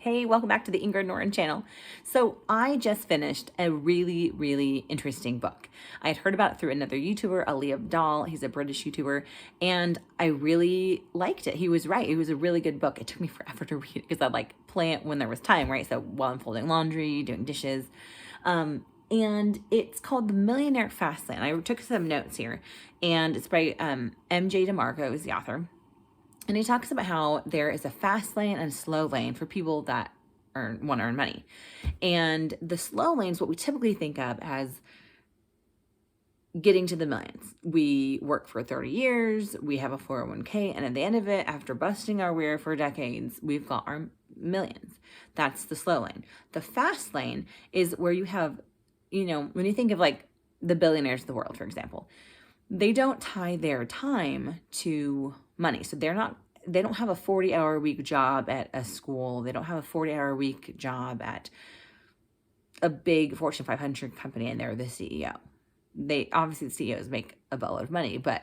Hey, welcome back to the Ingrid Norton channel. So I just finished a really, really interesting book. I had heard about it through another YouTuber, Ali Abdal. He's a British YouTuber, and I really liked it. He was right. It was a really good book. It took me forever to read it because I'd like play it when there was time, right? So while I'm folding laundry, doing dishes. And it's called The Millionaire FastLane. I took some notes here, and it's by MJ DeMarco is the author. And he talks about how there is a fast lane and a slow lane for people that want to earn money. And the slow lane is what we typically think of as getting to the millions. We work for 30 years, we have a 401k, and at the end of it, after busting our rear for decades, we've got our millions. That's the slow lane. The fast lane is where you have, when you think of like the billionaires of the world, for example, they don't tie their time to money. So they don't have a 40-hour a week job at a school. They don't have a 40-hour a week job at a big Fortune 500 company and they're the CEO. They obviously, the CEOs make a boatload of money, but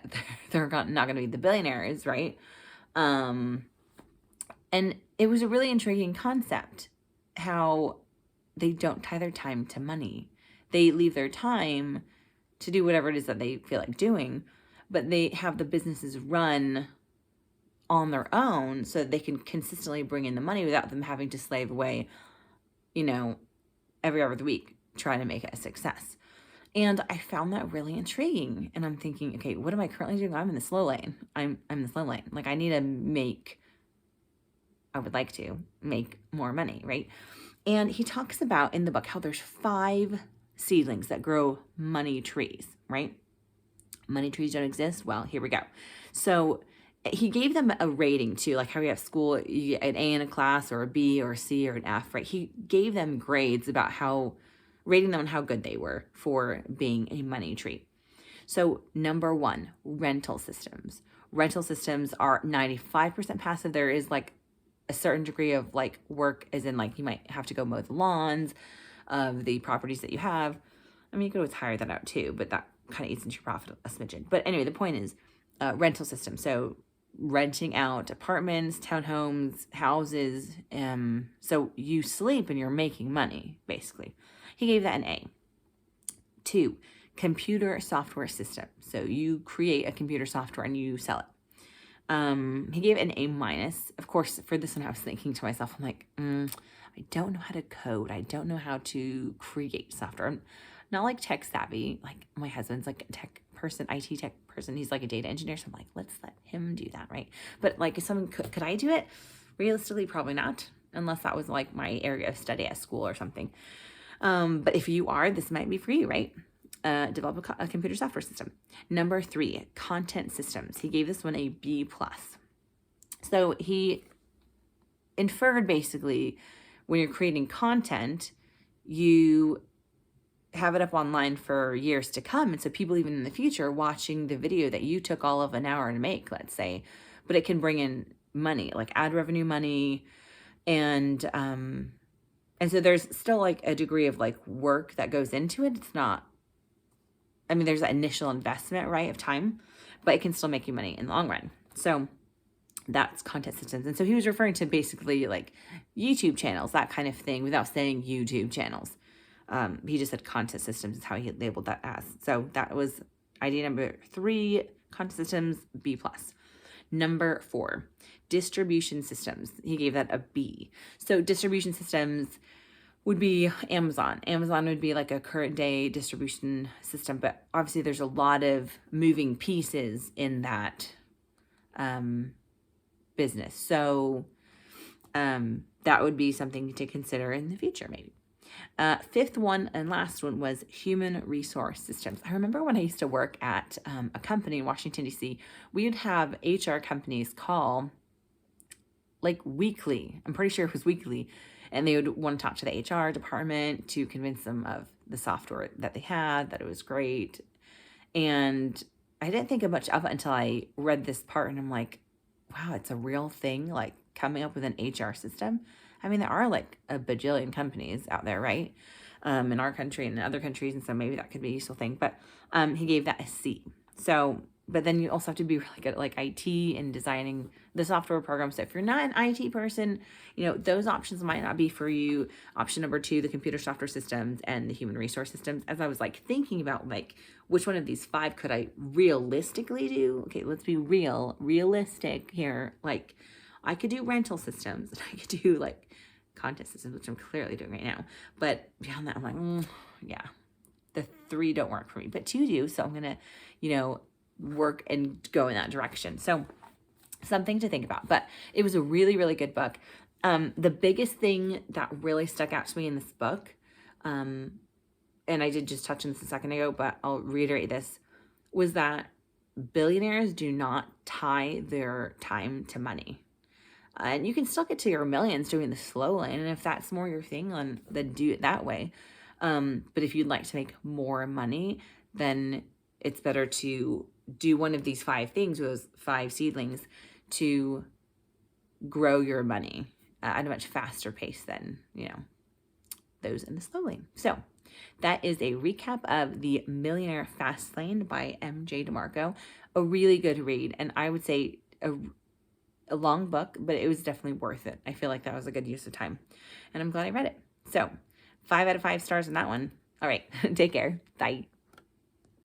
they're not going to be the billionaires, right? And it was a really intriguing concept how they don't tie their time to money. They leave their time to do whatever it is that they feel like doing, but they have the businesses run on their own so that they can consistently bring in the money without them having to slave away, every hour of the week trying to make it a success. And I found that really intriguing. And I'm thinking, okay, what am I currently doing? I'm in the slow lane. I'm in the slow lane. Like I would like to make more money, right? And he talks about in the book how there's 5 seedlings that grow money trees, right? Money trees don't exist. Well, here we go. So he gave them a rating too, like how we have school, you get an A in a class or a B or a C or an F, right? He gave them grades about rating them on how good they were for being a money tree. So number 1, rental systems. Rental systems are 95% passive. There is like a certain degree of like work, as in like you might have to go mow the lawns of the properties that you have. I mean, you could always hire that out too, but that kind of eats into your profit a smidgen. But anyway, the point is rental system. So renting out apartments, townhomes, houses. So you sleep and you're making money, basically. He gave that an A. 2, computer software system. So you create a computer software and you sell it. He gave it an A-. Of course, for this one, I was thinking to myself, I'm like, I don't know how to code. I don't know how to create software. I'm not like tech savvy. Like my husband's like a tech person, IT tech person. He's like a data engineer. So I'm like, let's let him do that, right? But like if someone could I do it? Realistically, probably not, unless that was like my area of study at school or something. But if you are, this might be for you, right? Develop a computer software system. Number 3, content systems. He gave this one a B+. So he inferred basically when you're creating content, you have it up online for years to come. And so people even in the future watching the video that you took all of an hour to make, let's say, but it can bring in money, like ad revenue money. And so there's still like a degree of like work that goes into it. It's not, there's that initial investment, right, of time, but it can still make you money in the long run. So that's content systems. And so he was referring to basically like YouTube channels, that kind of thing, without saying YouTube channels. He just said content systems is how he labeled that as. So that was idea number 3, content systems, B+. Number 4, distribution systems. He gave that a B. So distribution systems would be Amazon. Amazon would be like a current day distribution system, but obviously there's a lot of moving pieces in that business. So that would be something to consider in the future, maybe. 5th one and last one was human resource systems. I remember when I used to work at a company in Washington, D.C., we would have HR companies call like weekly. I'm pretty sure it was weekly. And they would want to talk to the HR department to convince them of the software that they had, that it was great. And I didn't think of much of it until I read this part and I'm like, wow, it's a real thing, like coming up with an HR system. There are like a bajillion companies out there, right? In our country and in other countries. And so maybe that could be a useful thing. But he gave that a C. So but then you also have to be really good at like IT and designing the software program. So if you're not an IT person, you know, those options might not be for you. Option number 2, the computer software systems and the human resource systems. As I was like thinking about like, which one of these 5 could I realistically do? Okay, let's be realistic here. Like I could do rental systems and I could do like content systems, which I'm clearly doing right now. But beyond that, I'm like, yeah, the 3 don't work for me, but 2 do. So I'm going to, you know, work and go in that direction. So something to think about, but it was a really, really good book. The biggest thing that really stuck out to me in this book, and I did just touch on this a second ago, but I'll reiterate this, was that billionaires do not tie their time to money. And you can still get to your millions doing the slow lane. And if that's more your thing, then do it that way. But if you'd like to make more money, then it's better to do one of these 5 things, those 5 seedlings, to grow your money at a much faster pace than, you know, those in the slow lane. So that is a recap of the Millionaire FastLane by MJ DeMarco. A really good read. And I would say a long book, but it was definitely worth it. I feel like that was a good use of time. And I'm glad I read it. So 5 out of 5 stars on that one. All right. Take care. Bye.